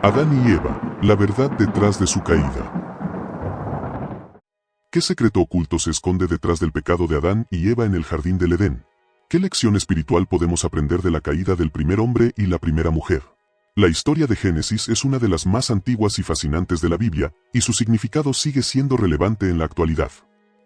Adán y Eva, la verdad detrás de su caída. ¿Qué secreto oculto se esconde detrás del pecado de Adán y Eva en el jardín del Edén? ¿Qué lección espiritual podemos aprender de la caída del primer hombre y la primera mujer? La historia de Génesis es una de las más antiguas y fascinantes de la Biblia, y su significado sigue siendo relevante en la actualidad.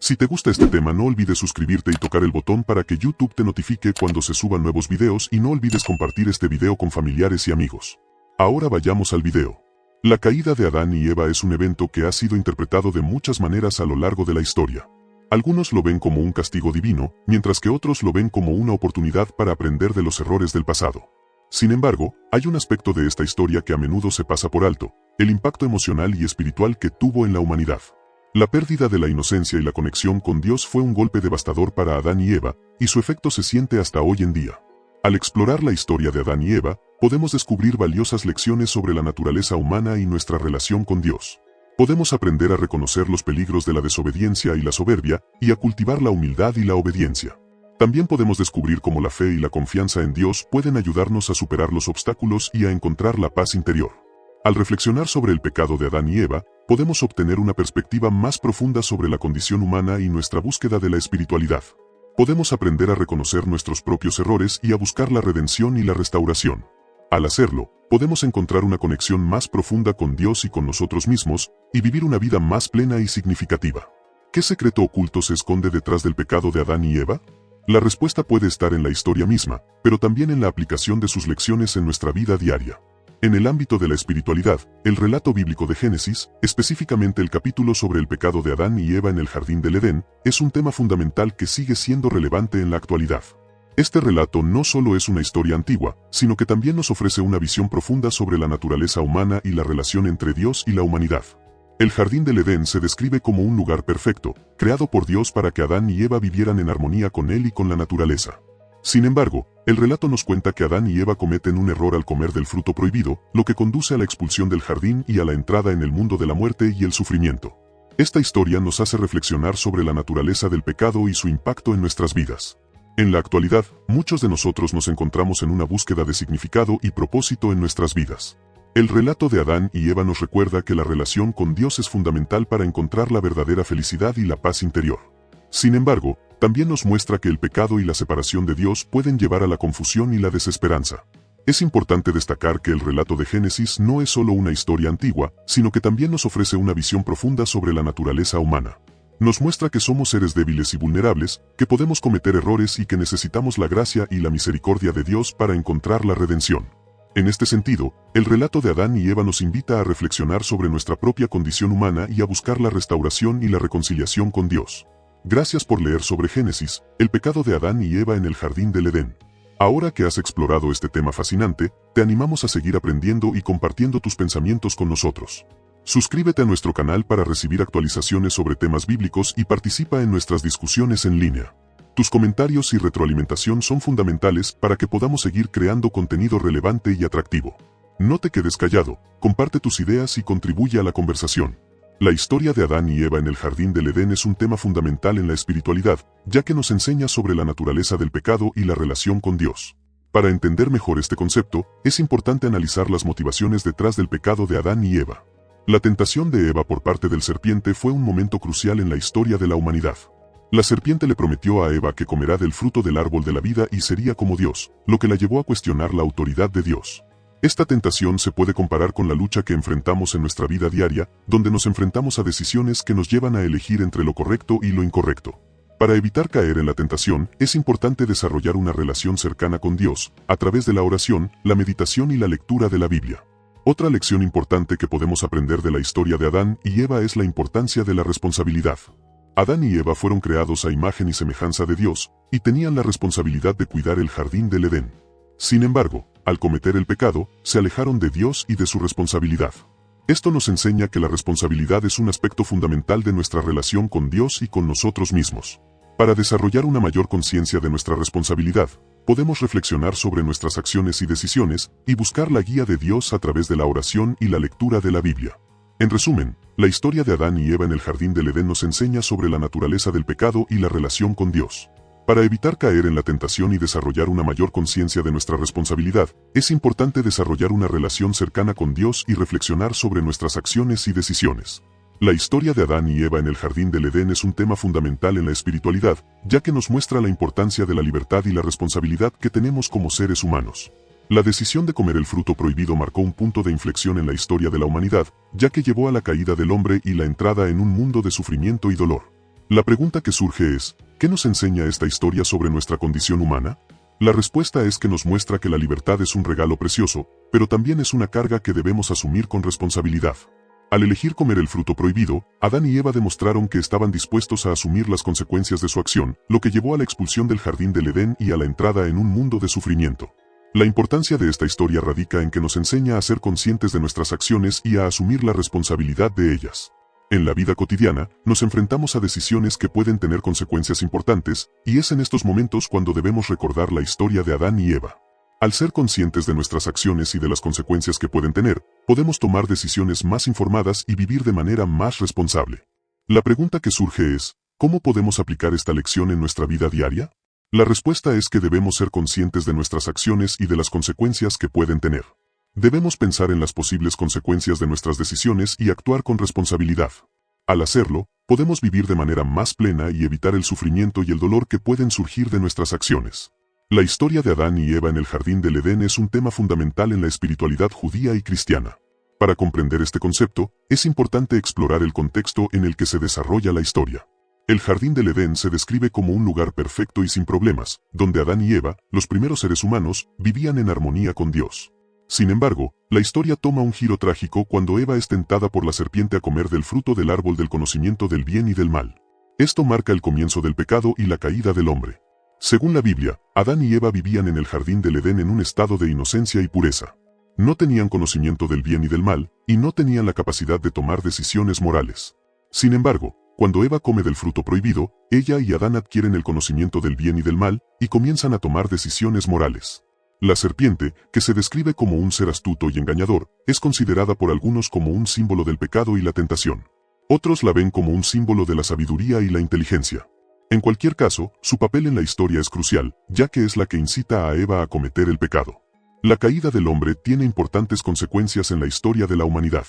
Si te gusta este tema, no olvides suscribirte y tocar el botón para que YouTube te notifique cuando se suban nuevos videos, y no olvides compartir este video con familiares y amigos. Ahora vayamos al video. La caída de Adán y Eva es un evento que ha sido interpretado de muchas maneras a lo largo de la historia. Algunos lo ven como un castigo divino, mientras que otros lo ven como una oportunidad para aprender de los errores del pasado. Sin embargo, hay un aspecto de esta historia que a menudo se pasa por alto: el impacto emocional y espiritual que tuvo en la humanidad. La pérdida de la inocencia y la conexión con Dios fue un golpe devastador para Adán y Eva, y su efecto se siente hasta hoy en día. Al explorar la historia de Adán y Eva, podemos descubrir valiosas lecciones sobre la naturaleza humana y nuestra relación con Dios. Podemos aprender a reconocer los peligros de la desobediencia y la soberbia, y a cultivar la humildad y la obediencia. También podemos descubrir cómo la fe y la confianza en Dios pueden ayudarnos a superar los obstáculos y a encontrar la paz interior. Al reflexionar sobre el pecado de Adán y Eva, podemos obtener una perspectiva más profunda sobre la condición humana y nuestra búsqueda de la espiritualidad. Podemos aprender a reconocer nuestros propios errores y a buscar la redención y la restauración. Al hacerlo, podemos encontrar una conexión más profunda con Dios y con nosotros mismos, y vivir una vida más plena y significativa. ¿Qué secreto oculto se esconde detrás del pecado de Adán y Eva? La respuesta puede estar en la historia misma, pero también en la aplicación de sus lecciones en nuestra vida diaria. En el ámbito de la espiritualidad, el relato bíblico de Génesis, específicamente el capítulo sobre el pecado de Adán y Eva en el jardín del Edén, es un tema fundamental que sigue siendo relevante en la actualidad. Este relato no solo es una historia antigua, sino que también nos ofrece una visión profunda sobre la naturaleza humana y la relación entre Dios y la humanidad. El jardín del Edén se describe como un lugar perfecto, creado por Dios para que Adán y Eva vivieran en armonía con Él y con la naturaleza. Sin embargo, el relato nos cuenta que Adán y Eva cometen un error al comer del fruto prohibido, lo que conduce a la expulsión del jardín y a la entrada en el mundo de la muerte y el sufrimiento. Esta historia nos hace reflexionar sobre la naturaleza del pecado y su impacto en nuestras vidas. En la actualidad, muchos de nosotros nos encontramos en una búsqueda de significado y propósito en nuestras vidas. El relato de Adán y Eva nos recuerda que la relación con Dios es fundamental para encontrar la verdadera felicidad y la paz interior. Sin embargo, también nos muestra que el pecado y la separación de Dios pueden llevar a la confusión y la desesperanza. Es importante destacar que el relato de Génesis no es solo una historia antigua, sino que también nos ofrece una visión profunda sobre la naturaleza humana. Nos muestra que somos seres débiles y vulnerables, que podemos cometer errores y que necesitamos la gracia y la misericordia de Dios para encontrar la redención. En este sentido, el relato de Adán y Eva nos invita a reflexionar sobre nuestra propia condición humana y a buscar la restauración y la reconciliación con Dios. Gracias por leer sobre Génesis, el pecado de Adán y Eva en el jardín del Edén. Ahora que has explorado este tema fascinante, te animamos a seguir aprendiendo y compartiendo tus pensamientos con nosotros. Suscríbete a nuestro canal para recibir actualizaciones sobre temas bíblicos y participa en nuestras discusiones en línea. Tus comentarios y retroalimentación son fundamentales para que podamos seguir creando contenido relevante y atractivo. No te quedes callado, comparte tus ideas y contribuye a la conversación. La historia de Adán y Eva en el jardín del Edén es un tema fundamental en la espiritualidad, ya que nos enseña sobre la naturaleza del pecado y la relación con Dios. Para entender mejor este concepto, es importante analizar las motivaciones detrás del pecado de Adán y Eva. La tentación de Eva por parte del serpiente fue un momento crucial en la historia de la humanidad. La serpiente le prometió a Eva que comerá del fruto del árbol de la vida y sería como Dios, lo que la llevó a cuestionar la autoridad de Dios. Esta tentación se puede comparar con la lucha que enfrentamos en nuestra vida diaria, donde nos enfrentamos a decisiones que nos llevan a elegir entre lo correcto y lo incorrecto. Para evitar caer en la tentación, es importante desarrollar una relación cercana con Dios, a través de la oración, la meditación y la lectura de la Biblia. Otra lección importante que podemos aprender de la historia de Adán y Eva es la importancia de la responsabilidad. Adán y Eva fueron creados a imagen y semejanza de Dios, y tenían la responsabilidad de cuidar el jardín del Edén. Sin embargo, al cometer el pecado, se alejaron de Dios y de su responsabilidad. Esto nos enseña que la responsabilidad es un aspecto fundamental de nuestra relación con Dios y con nosotros mismos. Para desarrollar una mayor conciencia de nuestra responsabilidad, podemos reflexionar sobre nuestras acciones y decisiones, y buscar la guía de Dios a través de la oración y la lectura de la Biblia. En resumen, la historia de Adán y Eva en el jardín del Edén nos enseña sobre la naturaleza del pecado y la relación con Dios. Para evitar caer en la tentación y desarrollar una mayor conciencia de nuestra responsabilidad, es importante desarrollar una relación cercana con Dios y reflexionar sobre nuestras acciones y decisiones. La historia de Adán y Eva en el jardín del Edén es un tema fundamental en la espiritualidad, ya que nos muestra la importancia de la libertad y la responsabilidad que tenemos como seres humanos. La decisión de comer el fruto prohibido marcó un punto de inflexión en la historia de la humanidad, ya que llevó a la caída del hombre y la entrada en un mundo de sufrimiento y dolor. La pregunta que surge es, ¿qué nos enseña esta historia sobre nuestra condición humana? La respuesta es que nos muestra que la libertad es un regalo precioso, pero también es una carga que debemos asumir con responsabilidad. Al elegir comer el fruto prohibido, Adán y Eva demostraron que estaban dispuestos a asumir las consecuencias de su acción, lo que llevó a la expulsión del jardín del Edén y a la entrada en un mundo de sufrimiento. La importancia de esta historia radica en que nos enseña a ser conscientes de nuestras acciones y a asumir la responsabilidad de ellas. En la vida cotidiana, nos enfrentamos a decisiones que pueden tener consecuencias importantes, y es en estos momentos cuando debemos recordar la historia de Adán y Eva. Al ser conscientes de nuestras acciones y de las consecuencias que pueden tener, podemos tomar decisiones más informadas y vivir de manera más responsable. La pregunta que surge es, ¿cómo podemos aplicar esta lección en nuestra vida diaria? La respuesta es que debemos ser conscientes de nuestras acciones y de las consecuencias que pueden tener. Debemos pensar en las posibles consecuencias de nuestras decisiones y actuar con responsabilidad. Al hacerlo, podemos vivir de manera más plena y evitar el sufrimiento y el dolor que pueden surgir de nuestras acciones. La historia de Adán y Eva en el jardín del Edén es un tema fundamental en la espiritualidad judía y cristiana. Para comprender este concepto, es importante explorar el contexto en el que se desarrolla la historia. El jardín del Edén se describe como un lugar perfecto y sin problemas, donde Adán y Eva, los primeros seres humanos, vivían en armonía con Dios. Sin embargo, la historia toma un giro trágico cuando Eva es tentada por la serpiente a comer del fruto del árbol del conocimiento del bien y del mal. Esto marca el comienzo del pecado y la caída del hombre. Según la Biblia, Adán y Eva vivían en el jardín del Edén en un estado de inocencia y pureza. No tenían conocimiento del bien y del mal, y no tenían la capacidad de tomar decisiones morales. Sin embargo, cuando Eva come del fruto prohibido, ella y Adán adquieren el conocimiento del bien y del mal, y comienzan a tomar decisiones morales. La serpiente, que se describe como un ser astuto y engañador, es considerada por algunos como un símbolo del pecado y la tentación. Otros la ven como un símbolo de la sabiduría y la inteligencia. En cualquier caso, su papel en la historia es crucial, ya que es la que incita a Eva a cometer el pecado. La caída del hombre tiene importantes consecuencias en la historia de la humanidad.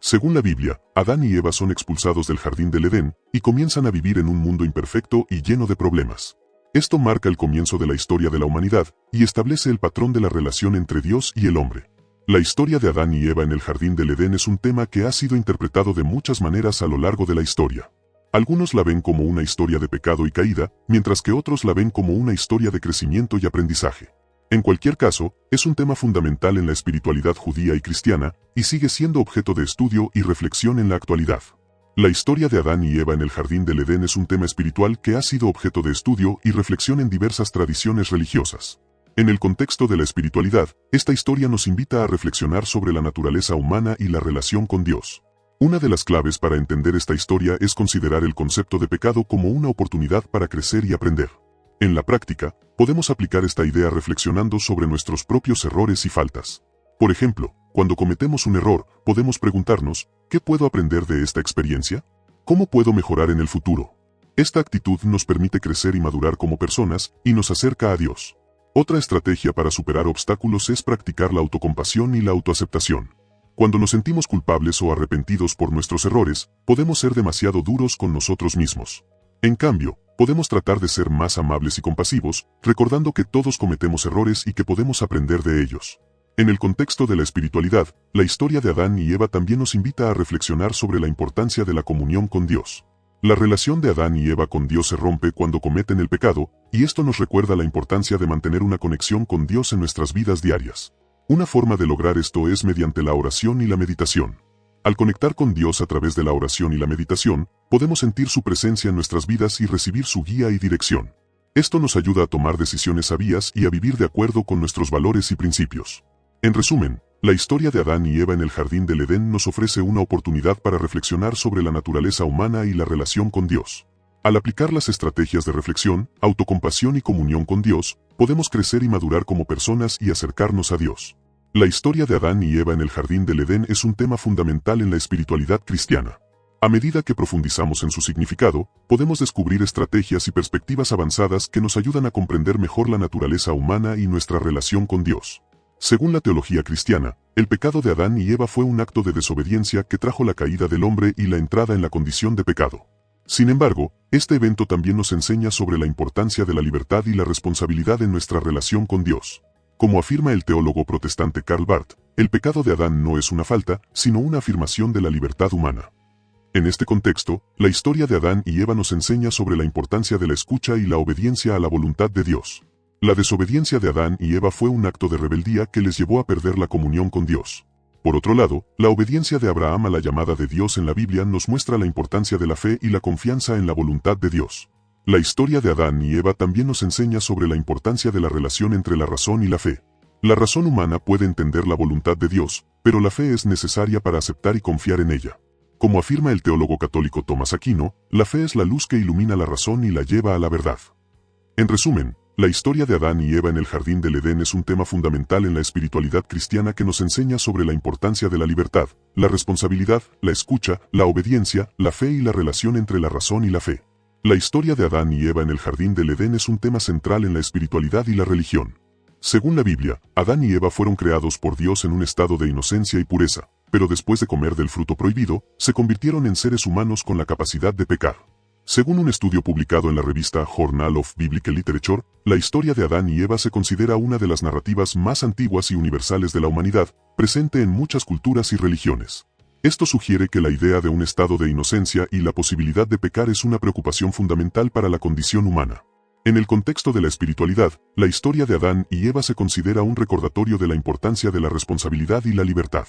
Según la Biblia, Adán y Eva son expulsados del jardín del Edén, y comienzan a vivir en un mundo imperfecto y lleno de problemas. Esto marca el comienzo de la historia de la humanidad, y establece el patrón de la relación entre Dios y el hombre. La historia de Adán y Eva en el jardín del Edén es un tema que ha sido interpretado de muchas maneras a lo largo de la historia. Algunos la ven como una historia de pecado y caída, mientras que otros la ven como una historia de crecimiento y aprendizaje. En cualquier caso, es un tema fundamental en la espiritualidad judía y cristiana, y sigue siendo objeto de estudio y reflexión en la actualidad. La historia de Adán y Eva en el jardín del Edén es un tema espiritual que ha sido objeto de estudio y reflexión en diversas tradiciones religiosas. En el contexto de la espiritualidad, esta historia nos invita a reflexionar sobre la naturaleza humana y la relación con Dios. Una de las claves para entender esta historia es considerar el concepto de pecado como una oportunidad para crecer y aprender. En la práctica, podemos aplicar esta idea reflexionando sobre nuestros propios errores y faltas. Por ejemplo, cuando cometemos un error, podemos preguntarnos, ¿qué puedo aprender de esta experiencia? ¿Cómo puedo mejorar en el futuro? Esta actitud nos permite crecer y madurar como personas, y nos acerca a Dios. Otra estrategia para superar obstáculos es practicar la autocompasión y la autoaceptación. Cuando nos sentimos culpables o arrepentidos por nuestros errores, podemos ser demasiado duros con nosotros mismos. En cambio, podemos tratar de ser más amables y compasivos, recordando que todos cometemos errores y que podemos aprender de ellos. En el contexto de la espiritualidad, la historia de Adán y Eva también nos invita a reflexionar sobre la importancia de la comunión con Dios. La relación de Adán y Eva con Dios se rompe cuando cometen el pecado, y esto nos recuerda la importancia de mantener una conexión con Dios en nuestras vidas diarias. Una forma de lograr esto es mediante la oración y la meditación. Al conectar con Dios a través de la oración y la meditación, podemos sentir su presencia en nuestras vidas y recibir su guía y dirección. Esto nos ayuda a tomar decisiones sabias y a vivir de acuerdo con nuestros valores y principios. En resumen, la historia de Adán y Eva en el jardín del Edén nos ofrece una oportunidad para reflexionar sobre la naturaleza humana y la relación con Dios. Al aplicar las estrategias de reflexión, autocompasión y comunión con Dios, podemos crecer y madurar como personas y acercarnos a Dios. La historia de Adán y Eva en el jardín del Edén es un tema fundamental en la espiritualidad cristiana. A medida que profundizamos en su significado, podemos descubrir estrategias y perspectivas avanzadas que nos ayudan a comprender mejor la naturaleza humana y nuestra relación con Dios. Según la teología cristiana, el pecado de Adán y Eva fue un acto de desobediencia que trajo la caída del hombre y la entrada en la condición de pecado. Sin embargo, este evento también nos enseña sobre la importancia de la libertad y la responsabilidad en nuestra relación con Dios. Como afirma el teólogo protestante Karl Barth, el pecado de Adán no es una falta, sino una afirmación de la libertad humana. En este contexto, la historia de Adán y Eva nos enseña sobre la importancia de la escucha y la obediencia a la voluntad de Dios. La desobediencia de Adán y Eva fue un acto de rebeldía que les llevó a perder la comunión con Dios. Por otro lado, la obediencia de Abraham a la llamada de Dios en la Biblia nos muestra la importancia de la fe y la confianza en la voluntad de Dios. La historia de Adán y Eva también nos enseña sobre la importancia de la relación entre la razón y la fe. La razón humana puede entender la voluntad de Dios, pero la fe es necesaria para aceptar y confiar en ella. Como afirma el teólogo católico Tomás Aquino, la fe es la luz que ilumina la razón y la lleva a la verdad. En resumen, la historia de Adán y Eva en el jardín del Edén es un tema fundamental en la espiritualidad cristiana que nos enseña sobre la importancia de la libertad, la responsabilidad, la escucha, la obediencia, la fe y la relación entre la razón y la fe. La historia de Adán y Eva en el jardín del Edén es un tema central en la espiritualidad y la religión. Según la Biblia, Adán y Eva fueron creados por Dios en un estado de inocencia y pureza, pero después de comer del fruto prohibido, se convirtieron en seres humanos con la capacidad de pecar. Según un estudio publicado en la revista Journal of Biblical Literature, la historia de Adán y Eva se considera una de las narrativas más antiguas y universales de la humanidad, presente en muchas culturas y religiones. Esto sugiere que la idea de un estado de inocencia y la posibilidad de pecar es una preocupación fundamental para la condición humana. En el contexto de la espiritualidad, la historia de Adán y Eva se considera un recordatorio de la importancia de la responsabilidad y la libertad.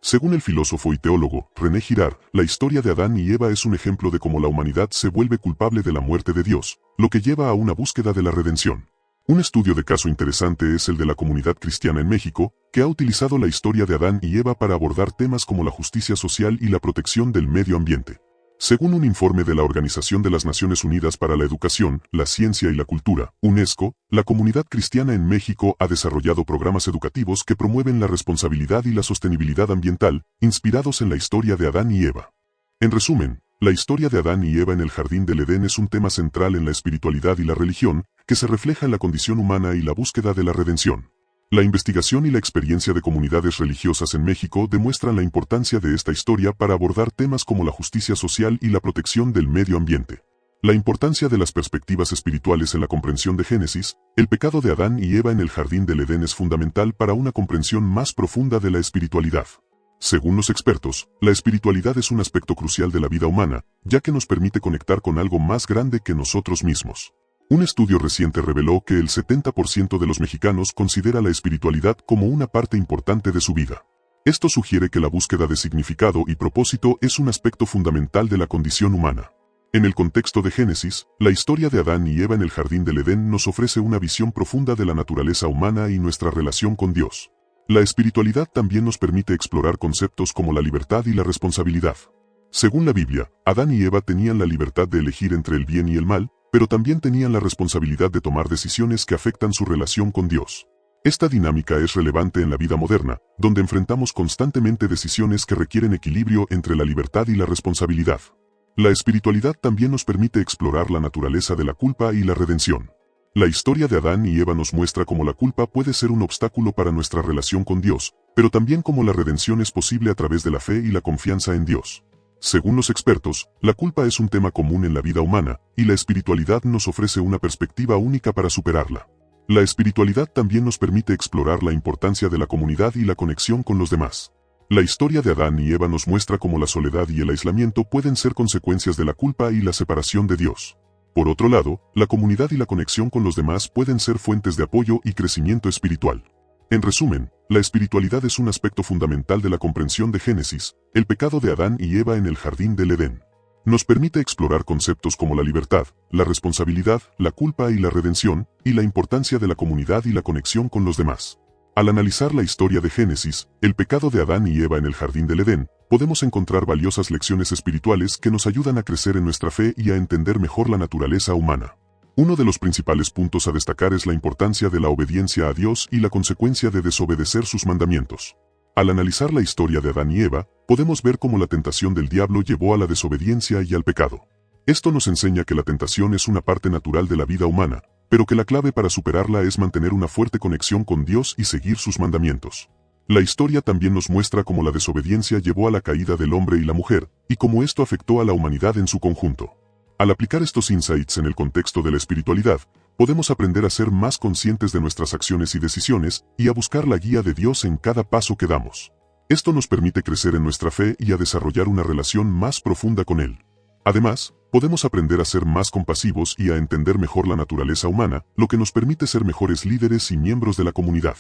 Según el filósofo y teólogo René Girard, la historia de Adán y Eva es un ejemplo de cómo la humanidad se vuelve culpable de la muerte de Dios, lo que lleva a una búsqueda de la redención. Un estudio de caso interesante es el de la comunidad cristiana en México, que ha utilizado la historia de Adán y Eva para abordar temas como la justicia social y la protección del medio ambiente. Según un informe de la Organización de las Naciones Unidas para la Educación, la Ciencia y la Cultura, UNESCO, la comunidad cristiana en México ha desarrollado programas educativos que promueven la responsabilidad y la sostenibilidad ambiental, inspirados en la historia de Adán y Eva. En resumen, la historia de Adán y Eva en el jardín del Edén es un tema central en la espiritualidad y la religión, que se refleja en la condición humana y la búsqueda de la redención. La investigación y la experiencia de comunidades religiosas en México demuestran la importancia de esta historia para abordar temas como la justicia social y la protección del medio ambiente. La importancia de las perspectivas espirituales en la comprensión de Génesis, el pecado de Adán y Eva en el jardín del Edén es fundamental para una comprensión más profunda de la espiritualidad. Según los expertos, la espiritualidad es un aspecto crucial de la vida humana, ya que nos permite conectar con algo más grande que nosotros mismos. Un estudio reciente reveló que el 70% de los mexicanos considera la espiritualidad como una parte importante de su vida. Esto sugiere que la búsqueda de significado y propósito es un aspecto fundamental de la condición humana. En el contexto de Génesis, la historia de Adán y Eva en el jardín del Edén nos ofrece una visión profunda de la naturaleza humana y nuestra relación con Dios. La espiritualidad también nos permite explorar conceptos como la libertad y la responsabilidad. Según la Biblia, Adán y Eva tenían la libertad de elegir entre el bien y el mal, pero también tenían la responsabilidad de tomar decisiones que afectan su relación con Dios. Esta dinámica es relevante en la vida moderna, donde enfrentamos constantemente decisiones que requieren equilibrio entre la libertad y la responsabilidad. La espiritualidad también nos permite explorar la naturaleza de la culpa y la redención. La historia de Adán y Eva nos muestra cómo la culpa puede ser un obstáculo para nuestra relación con Dios, pero también cómo la redención es posible a través de la fe y la confianza en Dios. Según los expertos, la culpa es un tema común en la vida humana, y la espiritualidad nos ofrece una perspectiva única para superarla. La espiritualidad también nos permite explorar la importancia de la comunidad y la conexión con los demás. La historia de Adán y Eva nos muestra cómo la soledad y el aislamiento pueden ser consecuencias de la culpa y la separación de Dios. Por otro lado, la comunidad y la conexión con los demás pueden ser fuentes de apoyo y crecimiento espiritual. En resumen, la espiritualidad es un aspecto fundamental de la comprensión de Génesis, el pecado de Adán y Eva en el jardín del Edén. Nos permite explorar conceptos como la libertad, la responsabilidad, la culpa y la redención, y la importancia de la comunidad y la conexión con los demás. Al analizar la historia de Génesis, el pecado de Adán y Eva en el jardín del Edén, podemos encontrar valiosas lecciones espirituales que nos ayudan a crecer en nuestra fe y a entender mejor la naturaleza humana. Uno de los principales puntos a destacar es la importancia de la obediencia a Dios y la consecuencia de desobedecer sus mandamientos. Al analizar la historia de Adán y Eva, podemos ver cómo la tentación del diablo llevó a la desobediencia y al pecado. Esto nos enseña que la tentación es una parte natural de la vida humana, pero que la clave para superarla es mantener una fuerte conexión con Dios y seguir sus mandamientos. La historia también nos muestra cómo la desobediencia llevó a la caída del hombre y la mujer, y cómo esto afectó a la humanidad en su conjunto. Al aplicar estos insights en el contexto de la espiritualidad, podemos aprender a ser más conscientes de nuestras acciones y decisiones, y a buscar la guía de Dios en cada paso que damos. Esto nos permite crecer en nuestra fe y a desarrollar una relación más profunda con Él. Además, podemos aprender a ser más compasivos y a entender mejor la naturaleza humana, lo que nos permite ser mejores líderes y miembros de la comunidad.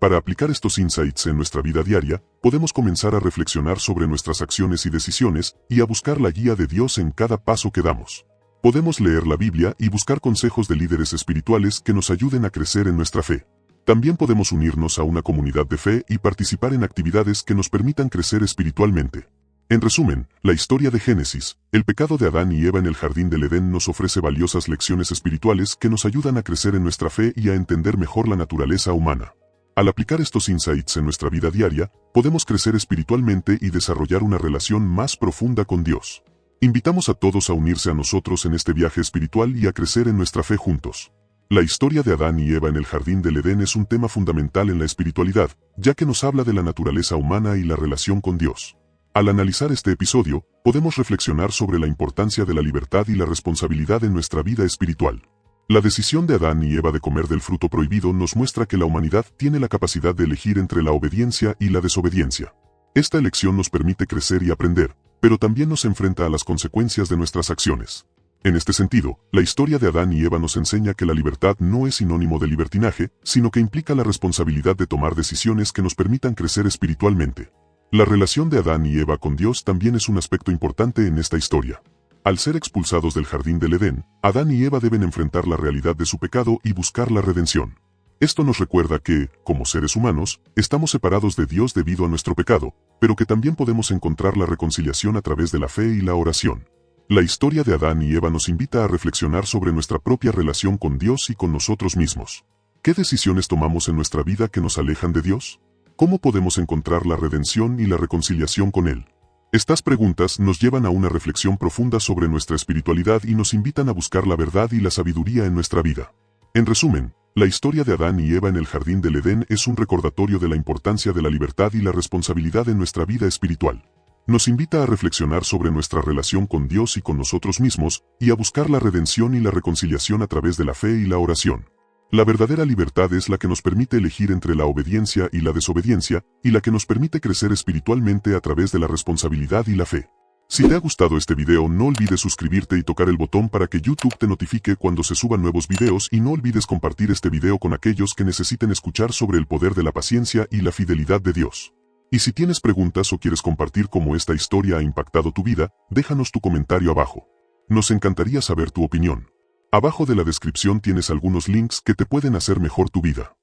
Para aplicar estos insights en nuestra vida diaria, podemos comenzar a reflexionar sobre nuestras acciones y decisiones y a buscar la guía de Dios en cada paso que damos. Podemos leer la Biblia y buscar consejos de líderes espirituales que nos ayuden a crecer en nuestra fe. También podemos unirnos a una comunidad de fe y participar en actividades que nos permitan crecer espiritualmente. En resumen, la historia de Génesis, el pecado de Adán y Eva en el jardín del Edén nos ofrece valiosas lecciones espirituales que nos ayudan a crecer en nuestra fe y a entender mejor la naturaleza humana. Al aplicar estos insights en nuestra vida diaria, podemos crecer espiritualmente y desarrollar una relación más profunda con Dios. Invitamos a todos a unirse a nosotros en este viaje espiritual y a crecer en nuestra fe juntos. La historia de Adán y Eva en el jardín del Edén es un tema fundamental en la espiritualidad, ya que nos habla de la naturaleza humana y la relación con Dios. Al analizar este episodio, podemos reflexionar sobre la importancia de la libertad y la responsabilidad en nuestra vida espiritual. La decisión de Adán y Eva de comer del fruto prohibido nos muestra que la humanidad tiene la capacidad de elegir entre la obediencia y la desobediencia. Esta elección nos permite crecer y aprender, pero también nos enfrenta a las consecuencias de nuestras acciones. En este sentido, la historia de Adán y Eva nos enseña que la libertad no es sinónimo de libertinaje, sino que implica la responsabilidad de tomar decisiones que nos permitan crecer espiritualmente. La relación de Adán y Eva con Dios también es un aspecto importante en esta historia. Al ser expulsados del jardín del Edén, Adán y Eva deben enfrentar la realidad de su pecado y buscar la redención. Esto nos recuerda que, como seres humanos, estamos separados de Dios debido a nuestro pecado, pero que también podemos encontrar la reconciliación a través de la fe y la oración. La historia de Adán y Eva nos invita a reflexionar sobre nuestra propia relación con Dios y con nosotros mismos. ¿Qué decisiones tomamos en nuestra vida que nos alejan de Dios? ¿Cómo podemos encontrar la redención y la reconciliación con Él? Estas preguntas nos llevan a una reflexión profunda sobre nuestra espiritualidad y nos invitan a buscar la verdad y la sabiduría en nuestra vida. En resumen, la historia de Adán y Eva en el jardín del Edén es un recordatorio de la importancia de la libertad y la responsabilidad en nuestra vida espiritual. Nos invita a reflexionar sobre nuestra relación con Dios y con nosotros mismos, y a buscar la redención y la reconciliación a través de la fe y la oración. La verdadera libertad es la que nos permite elegir entre la obediencia y la desobediencia, y la que nos permite crecer espiritualmente a través de la responsabilidad y la fe. Si te ha gustado este video, no olvides suscribirte y tocar el botón para que YouTube te notifique cuando se suban nuevos videos, y no olvides compartir este video con aquellos que necesiten escuchar sobre el poder de la paciencia y la fidelidad de Dios. Y si tienes preguntas o quieres compartir cómo esta historia ha impactado tu vida, déjanos tu comentario abajo. Nos encantaría saber tu opinión. Abajo de la descripción tienes algunos links que te pueden hacer mejor tu vida.